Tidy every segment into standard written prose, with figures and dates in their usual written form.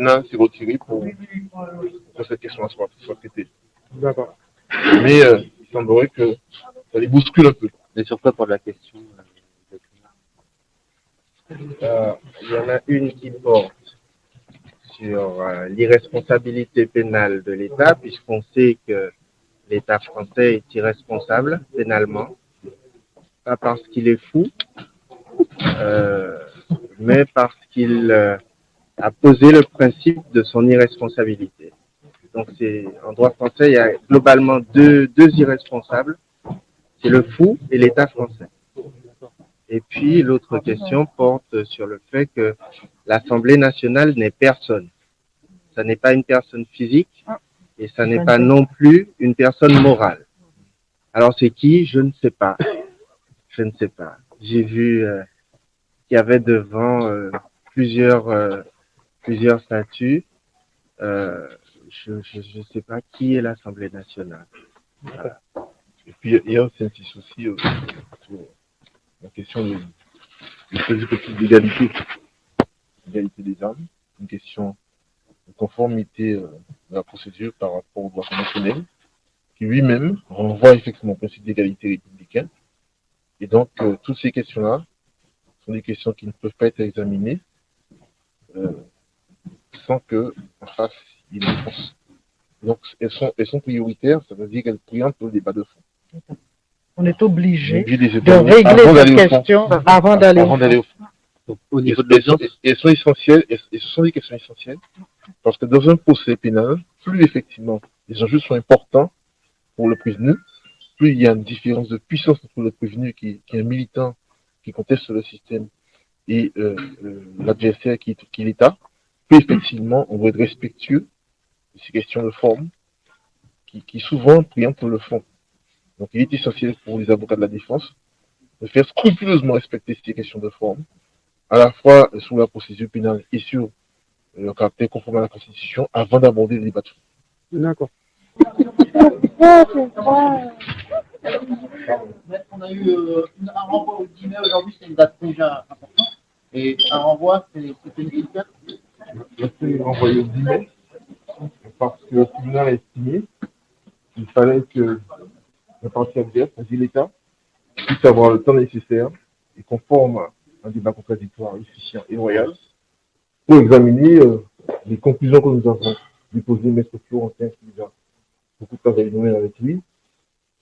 pénal s'est retiré pour que cette question soit traitée. D'accord. Mais il semblerait que ça les bouscule un peu. Et sur quoi pour la question Il y en a une qui porte sur l'irresponsabilité pénale de l'État, puisqu'on sait que l'État français est irresponsable pénalement, pas parce qu'il est fou, mais parce qu'il a posé le principe de son irresponsabilité. Donc en droit français, il y a globalement deux irresponsables, c'est le fou et l'État français. Et puis l'autre question porte sur le fait que l'Assemblée nationale n'est personne. Ça n'est pas une personne physique et ça n'est pas non plus une personne morale. Alors c'est qui? Je ne sais pas. Je ne sais pas. J'ai vu qu'il y avait devant plusieurs statues. Je ne sais pas qui est l'Assemblée nationale. Voilà. Et puis il y a aussi un petit souci sur la question du principe d'égalité des armes, une question de conformité de la procédure par rapport au droit conventionnel, qui lui-même renvoie effectivement au principe d'égalité républicain. Et donc, toutes ces questions-là sont des questions qui ne peuvent pas être examinées sans qu'en face, il y ait une réponse. Donc, elles sont prioritaires, ça veut dire qu'elles préemptent le débat de fond. On est obligé de régler cette question avant d'aller au fond. Donc, au niveau de l'audience, elles sont essentielles, et ce sont des questions essentielles, parce que dans un procès pénal, plus effectivement les enjeux sont importants pour le prévenu, plus il y a une différence de puissance entre le prévenu qui est un militant qui conteste le système et l'adversaire qui est l'État, plus effectivement on doit être respectueux de ces questions de forme qui souvent préemptent le fond. Donc il est essentiel pour les avocats de la défense de faire scrupuleusement respecter ces questions de forme, à la fois sur la procédure pénale et sur le caractère conforme à la Constitution, avant d'aborder le débat de fond. D'accord. On a eu un renvoi au 10 mai aujourd'hui, c'est une date déjà importante. Et un renvoi, c'était nécessaire. C'est renvoyé au 10 mai, parce que le tribunal a estimé qu'il fallait que la partie adverse, c'est-à-dire l'État, puisse avoir le temps nécessaire et conforme à un débat contradictoire, efficient et loyal, pour examiner les conclusions que nous avons déposées, Maître Florentin, qui a beaucoup travaillé nous-mêmes avec lui,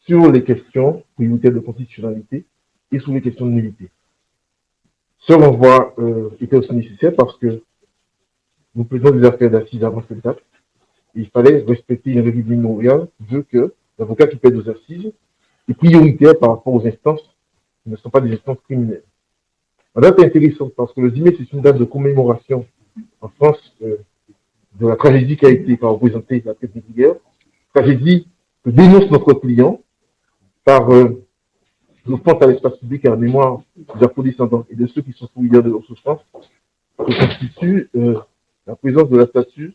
sur les questions prioritaires de constitutionnalité et sur les questions de nullité. Ce renvoi était aussi nécessaire parce que nous faisons des affaires d'assises avant cette date. Il fallait respecter une règle mémoriale qui veut que l'avocat qui paie aux assises est prioritaire par rapport aux instances qui ne sont pas des instances criminelles. La date est intéressante parce que le 10 mai, c'est une date de commémoration en France de la tragédie qui a été représentée la traite négrière, tragédie que dénonce notre client par l'offense à l'espace public et à la mémoire des afro-descendants et de ceux qui sont solidaires de leur souffrance, que constitue la présence de la statue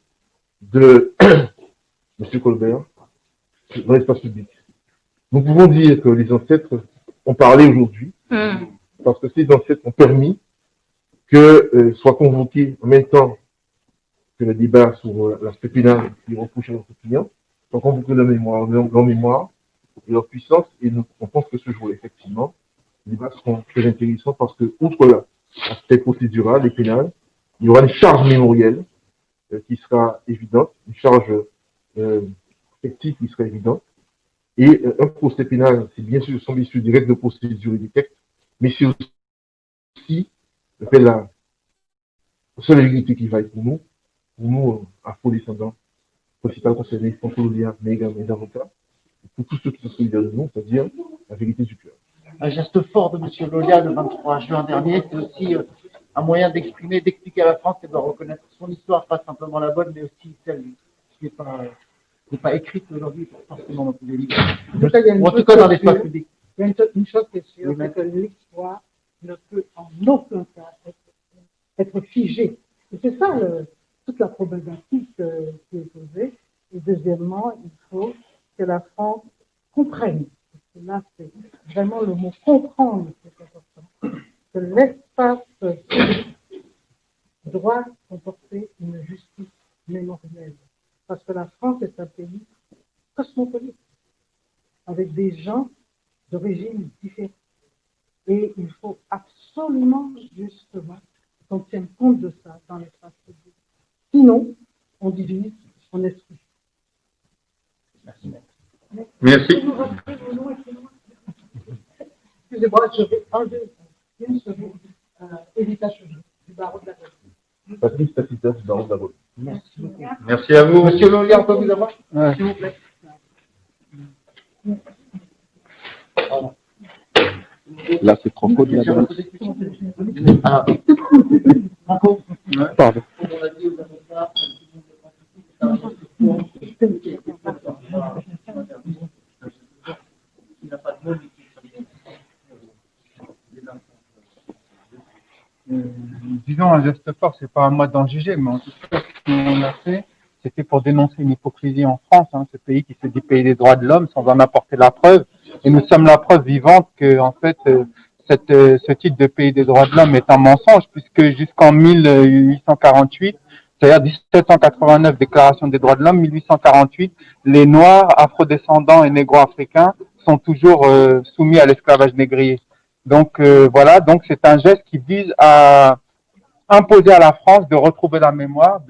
de M. Colbert dans l'espace public. Nous pouvons dire que les ancêtres ont parlé aujourd'hui, parce que ces ancêtres ont permis que soit convoqué en même temps que le débat sur l'aspect pénal qui reproche à notre client, soit convoqué leur mémoire et leur puissance, et on pense que ce jour, effectivement, les débats seront très intéressants parce que, outre l'aspect procédural et pénal, il y aura une charge mémorielle qui sera évidente, une charge effective qui sera évidente. Et un procès pénal, c'est bien sûr, sont bien sûr des règles de procédure et des textes, mais c'est aussi le fait la seule vérité qui vaille pour nous, afro-descendants, principal concerné, contrôleurs, mais également les avocats, pour tous ceux qui sont solidaires de nous, c'est-à-dire la vérité du cœur. Un geste fort de M. Lolia le 23 juin dernier, c'est aussi un moyen d'expliquer à la France qu'elle doit reconnaître son histoire, pas simplement la bonne, mais aussi celle qui n'est pas écrite aujourd'hui, forcément dans tous les livres. En tout cas, dans l'espace public. Il y a une chose qui est sûre, c'est que l'histoire ne peut en aucun cas être figée. Et c'est ça toute la problématique qui est posée. Et deuxièmement, il faut que la France comprenne. Parce que là, c'est vraiment le mot comprendre qui est important. Que l'espace doit comporter une justice mémorielle. Parce que la France est un pays cosmopolite, avec des gens d'origine différente. Et il faut absolument, justement, qu'on tienne compte de ça dans l'espace public. Sinon, on divise, on exclut. Merci, maître. Merci. Excusez-moi, je vais enlever une seconde. Évita Cheveux, du barreau de la Guadeloupe. Patrice Tacitas, barreau de la Guadeloupe. Merci beaucoup. Merci à vous. Monsieur Lolia, on peut vous avoir? S'il vous plaît. Là, c'est trop court de la base. Ah, Marco, Pardon. comme on l'a dit aux avocats, il n'a pas de mots, Disons un geste fort, c'est pas à moi d'en juger, mais en tout cas, ce qu'on a fait, c'était pour dénoncer une hypocrisie en France, ce pays qui se dit pays des droits de l'homme sans en apporter la preuve. Et nous sommes la preuve vivante que, en fait, ce titre de pays des droits de l'homme est un mensonge, puisque jusqu'en 1848, c'est-à-dire 1789, Déclaration des droits de l'homme, 1848, les Noirs, afrodescendants et négro-africains sont toujours soumis à l'esclavage négrier. Donc voilà, donc c'est un geste qui vise à imposer à la France de retrouver la mémoire,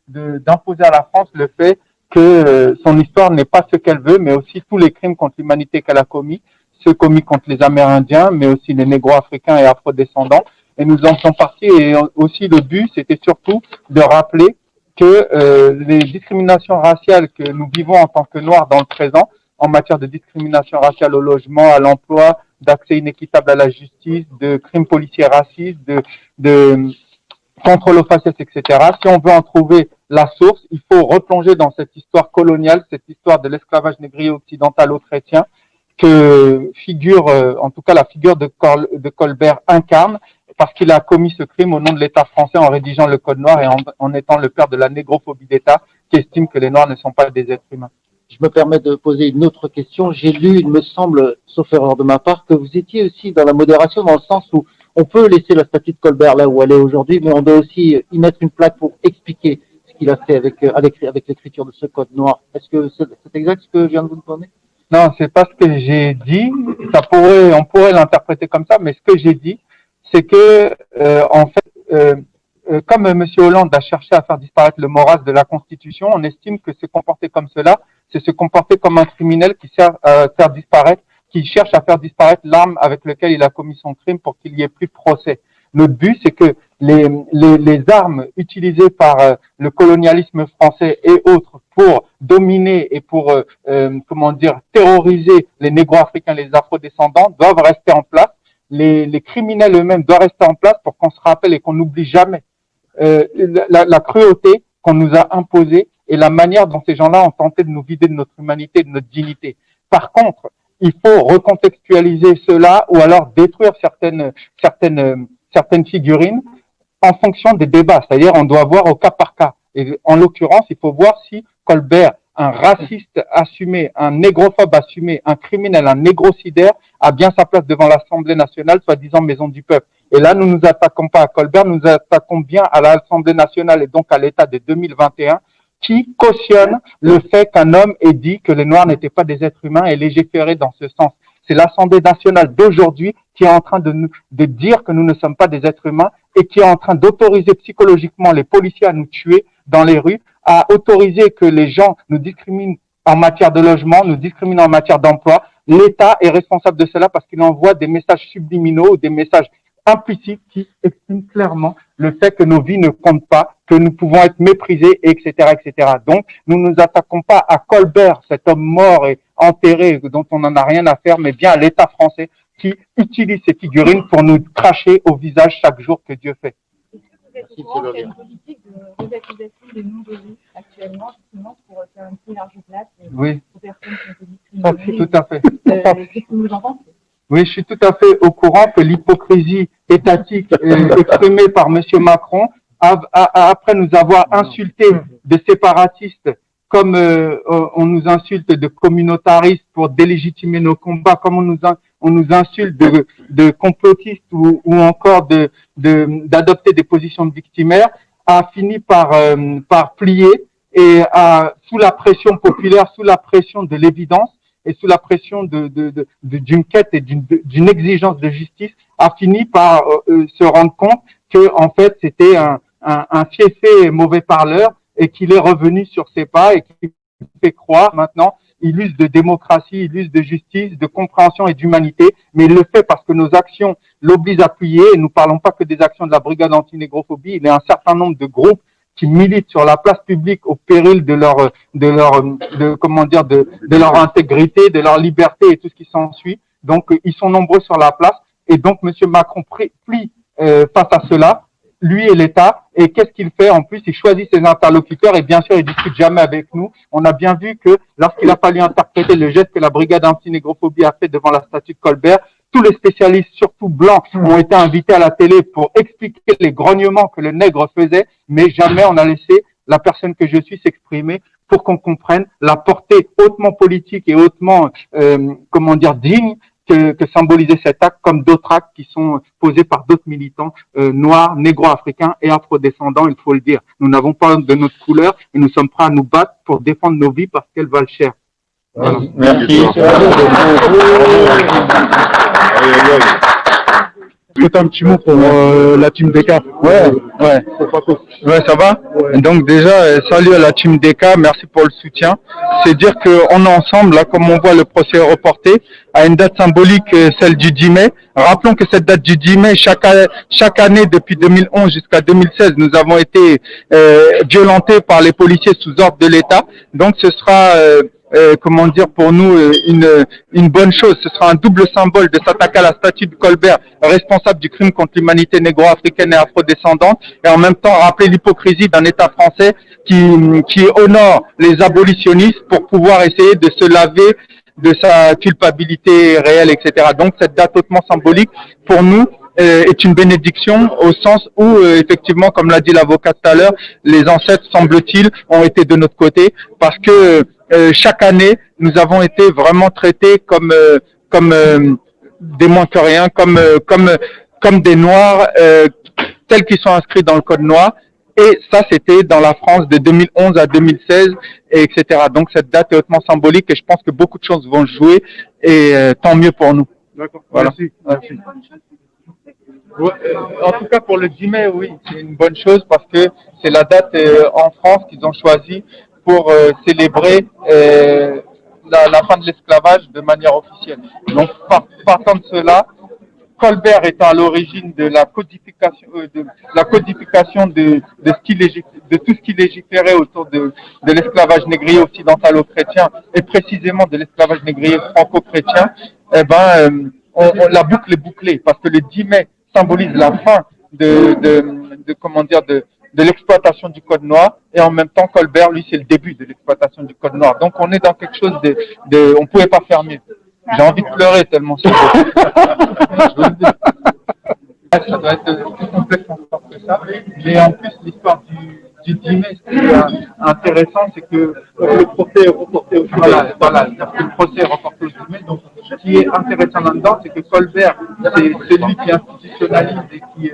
d'imposer à la France le fait que son histoire n'est pas ce qu'elle veut, mais aussi tous les crimes contre l'humanité qu'elle a commis, ceux commis contre les Amérindiens, mais aussi les négro-africains et afrodescendants. Et nous en sommes partis, et aussi le but, c'était surtout de rappeler que les discriminations raciales que nous vivons en tant que Noirs dans le présent, en matière de discrimination raciale au logement, à l'emploi, d'accès inéquitable à la justice, de crimes policiers racistes, de contrôle aux faciès, etc. Si on veut en trouver la source, il faut replonger dans cette histoire coloniale, cette histoire de l'esclavage négrier occidental aux chrétiens, que figure, en tout cas la figure de Colbert incarne, parce qu'il a commis ce crime au nom de l'État français en rédigeant le Code noir et en étant le père de la négrophobie d'État, qui estime que les Noirs ne sont pas des êtres humains. Je me permets de poser une autre question. J'ai lu, il me semble, sauf erreur de ma part, que vous étiez aussi dans la modération, dans le sens où on peut laisser la statue de Colbert là où elle est aujourd'hui, mais on doit aussi y mettre une plaque pour expliquer ce qu'il a fait avec l'écriture de ce code noir. Est-ce que c'est exact ce que je viens de vous demander? Non, c'est pas ce que j'ai dit. On pourrait l'interpréter comme ça, mais ce que j'ai dit, c'est que, en fait, comme M. Hollande a cherché à faire disparaître le moral de la Constitution, on estime que se comporter comme cela, c'est se comporter comme un criminel qui cherche à faire disparaître l'arme avec laquelle il a commis son crime pour qu'il y ait plus de procès. Notre but, c'est que les armes utilisées par le colonialisme français et autres pour dominer et pour, terroriser les négro-africains, les afro-descendants, doivent rester en place. Les criminels eux-mêmes doivent rester en place pour qu'on se rappelle et qu'on n'oublie jamais la cruauté qu'on nous a imposée et la manière dont ces gens-là ont tenté de nous vider de notre humanité, de notre dignité. Par contre, il faut recontextualiser cela ou alors détruire certaines figurines en fonction des débats. C'est-à-dire, on doit voir au cas par cas. Et en l'occurrence, il faut voir si Colbert, un raciste assumé, un négrophobe assumé, un criminel, un négocidaire, a bien sa place devant l'Assemblée nationale, soi-disant maison du peuple. Et là, nous nous attaquons pas à Colbert, nous nous attaquons bien à l'Assemblée nationale et donc à l'État de 2021, qui cautionne le fait qu'un homme ait dit que les Noirs n'étaient pas des êtres humains et légiféré dans ce sens. C'est l'Assemblée nationale d'aujourd'hui qui est en train de dire que nous ne sommes pas des êtres humains et qui est en train d'autoriser psychologiquement les policiers à nous tuer dans les rues, à autoriser que les gens nous discriminent en matière de logement, nous discriminent en matière d'emploi. L'État est responsable de cela parce qu'il envoie des messages subliminaux, des messages implicites qui expriment clairement le fait que nos vies ne comptent pas, que nous pouvons être méprisés, etc., etc. Donc, nous ne nous attaquons pas à Colbert, cet homme mort et enterré dont on n'en a rien à faire, mais bien à l'État français qui utilise ces figurines pour nous cracher au visage chaque jour que Dieu fait. Est-ce que vous êtes au courant qu'il y a une politique de réactivation des non-dosés actuellement, justement, pour faire une plus large place aux personnes qui ont été discriminées? Tout à fait. Qu'est-ce que vous en pensez? Oui, je suis tout à fait au courant que l'hypocrisie étatique exprimée par M. Macron, après nous avoir insultés de séparatistes, comme on nous insulte de communautaristes pour délégitimer nos combats, comme on nous insulte de complotistes ou encore d'adopter des positions de victimaires, a fini par plier et sous la pression populaire, sous la pression de l'évidence et sous la pression d'une quête et d'une exigence de justice, a fini par se rendre compte que en fait c'était un fiefé mauvais parleur et qu'il est revenu sur ses pas et qu'il fait croire maintenant. Il use de démocratie, il use de justice, de compréhension et d'humanité, mais il le fait parce que nos actions l'obligent à plier. Et nous parlons pas que des actions de la brigade anti-négrophobie. Il y a un certain nombre de groupes qui militent sur la place publique au péril de leur intégrité, de leur liberté et tout ce qui s'ensuit. Donc, ils sont nombreux sur la place. Et donc, Monsieur Macron plie face à cela, lui et l'État. Et qu'est-ce qu'il fait? En plus, il choisit ses interlocuteurs et bien sûr, il discute jamais avec nous. On a bien vu que lorsqu'il a fallu interpréter le geste que la brigade anti-négrophobie a fait devant la statue de Colbert, tous les spécialistes, surtout blancs, ont été invités à la télé pour expliquer les grognements que le nègre faisait, mais jamais on a laissé la personne que je suis s'exprimer pour qu'on comprenne la portée hautement politique et hautement, digne que symbolisait cet acte, comme d'autres actes qui sont posés par d'autres militants noirs, négro-africains et afro-descendants, il faut le dire. Nous n'avons pas de notre couleur et nous sommes prêts à nous battre pour défendre nos vies parce qu'elles valent cher. Voilà. Merci. Peut-être un petit mot pour la team DK. Ouais, ça va. Ouais. Donc déjà, salut à la team DK, merci pour le soutien. C'est dire qu'on est ensemble, là, comme on voit le procès reporté, à une date symbolique, celle du 10 mai. Rappelons que cette date du 10 mai, chaque année depuis 2011 jusqu'à 2016, nous avons été violentés par les policiers sous ordre de l'État. Donc ce sera pour nous une bonne chose. Ce sera un double symbole de s'attaquer à la statue de Colbert, responsable du crime contre l'humanité négro-africaine et afro-descendante, et en même temps rappeler l'hypocrisie d'un État français qui honore les abolitionnistes pour pouvoir essayer de se laver de sa culpabilité réelle, etc. Donc cette date hautement symbolique pour nous est une bénédiction au sens où, effectivement, comme l'a dit l'avocat tout à l'heure, les ancêtres, semble-t-il, ont été de notre côté parce que chaque année, nous avons été vraiment traités comme des moins que rien, comme des Noirs tels qu'ils sont inscrits dans le Code noir. Et ça, c'était dans la France de 2011 à 2016, etc. Donc cette date est hautement symbolique et je pense que beaucoup de choses vont jouer et tant mieux pour nous. D'accord. Voilà. Merci. Ouais, en tout cas, pour le 10 mai, oui, c'est une bonne chose parce que c'est la date en France qu'ils ont choisi pour célébrer la fin de l'esclavage de manière officielle. Donc, partant de cela, Colbert étant à l'origine de la codification, de tout ce qui légiférait autour de l'esclavage négrier occidentalo-chrétien et précisément de l'esclavage négrier franco-chrétien, la boucle est bouclée parce que le 10 mai symbolise la fin de l'exploitation du Code noir et en même temps Colbert, lui, c'est le début de l'exploitation du Code noir. Donc on est dans quelque chose on pouvait pas faire mieux. J'ai envie de pleurer tellement c'est beau. Ça doit être plus complexe encore que ça. Mais en plus, l'histoire du 10 mai, ce qui est intéressant, c'est que le procès est reporté au 10 mai. Voilà, le procès est reporté au 10 mai. Donc, ce qui est intéressant là-dedans, c'est que Colbert, c'est celui qui institutionnalise et qui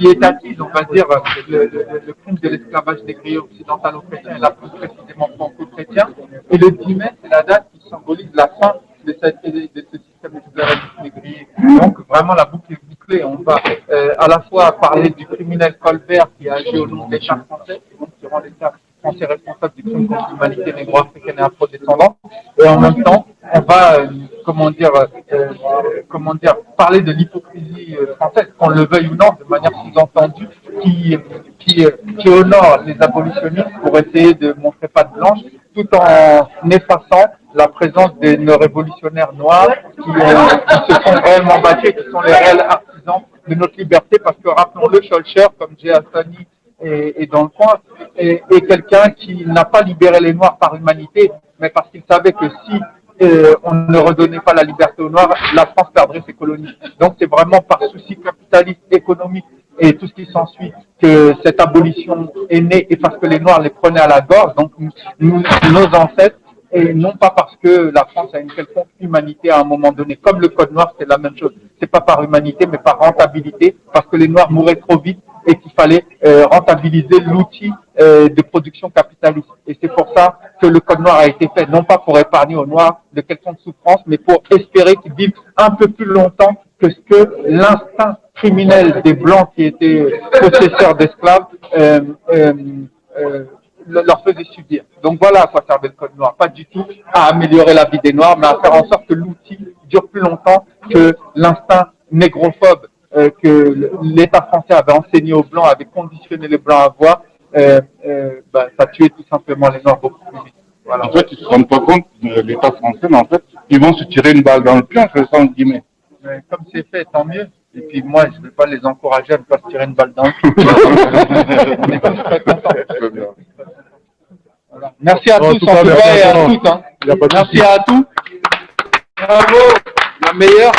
étatise, on va dire, le crime de l'esclavage négrier occidentalo-chrétien et là plus précisément franco-chrétien. Et le 10 mai, c'est la date qui symbolise la fin de ce système d'esclavage négrier. Donc vraiment la boucle est bouclée. On va à la fois parler du criminel Colbert qui a agi au nom de l'État français, qui rend l'État français responsable du crime contre l'humanité négro-africaine et afro-descendante, et en même temps on va parler de l'hypocrisie française, qu'on le veuille ou non, de manière sous-entendue, qui honore les abolitionnistes pour essayer de montrer patte blanche, tout en effaçant la présence de nos révolutionnaires noirs qui se sont réellement battus, qui sont les réels artisans de notre liberté, parce que rappelons-le, Schœlcher, comme Jay Hassani est dans le coin, est quelqu'un qui n'a pas libéré les Noirs par humanité, mais parce qu'il savait que si on ne redonnait pas la liberté aux Noirs, la France perdrait ses colonies. Donc c'est vraiment par souci capitaliste, économique et tout ce qui s'ensuit que cette abolition est née, et parce que les Noirs les prenaient à la gorge, donc nos ancêtres, et non pas parce que la France a une quelconque humanité à un moment donné. Comme le Code noir, c'est la même chose. C'est pas par humanité, mais par rentabilité, parce que les Noirs mouraient trop vite et qu'il fallait rentabiliser l'outil de production capitaliste. Et c'est pour ça que le Code noir a été fait, non pas pour épargner aux Noirs de quelconque souffrance, mais pour espérer qu'ils vivent un peu plus longtemps que ce que l'instinct criminel des Blancs qui étaient possesseurs d'esclaves leur faisait subir. Donc voilà à quoi servait le Code noir. Pas du tout à améliorer la vie des Noirs, mais à faire en sorte que l'outil dure plus longtemps que l'instinct négrophobe que l'État français avait enseigné aux Blancs, avait conditionné les Blancs à avoir, ça tuait tout simplement les Noirs beaucoup plus vite. Voilà. En fait, ils ne se rendent pas compte de l'État français, mais en fait, ils vont se tirer une balle dans le pied, en fait, sans guillemets. Mais comme c'est fait, tant mieux. Et puis moi, je ne vais pas les encourager à ne pas se tirer une balle dans le pied. Mais je serais content. Voilà. Merci à tous, en tout cas, et à toutes. Hein. Merci à tous. Bravo, la meilleure.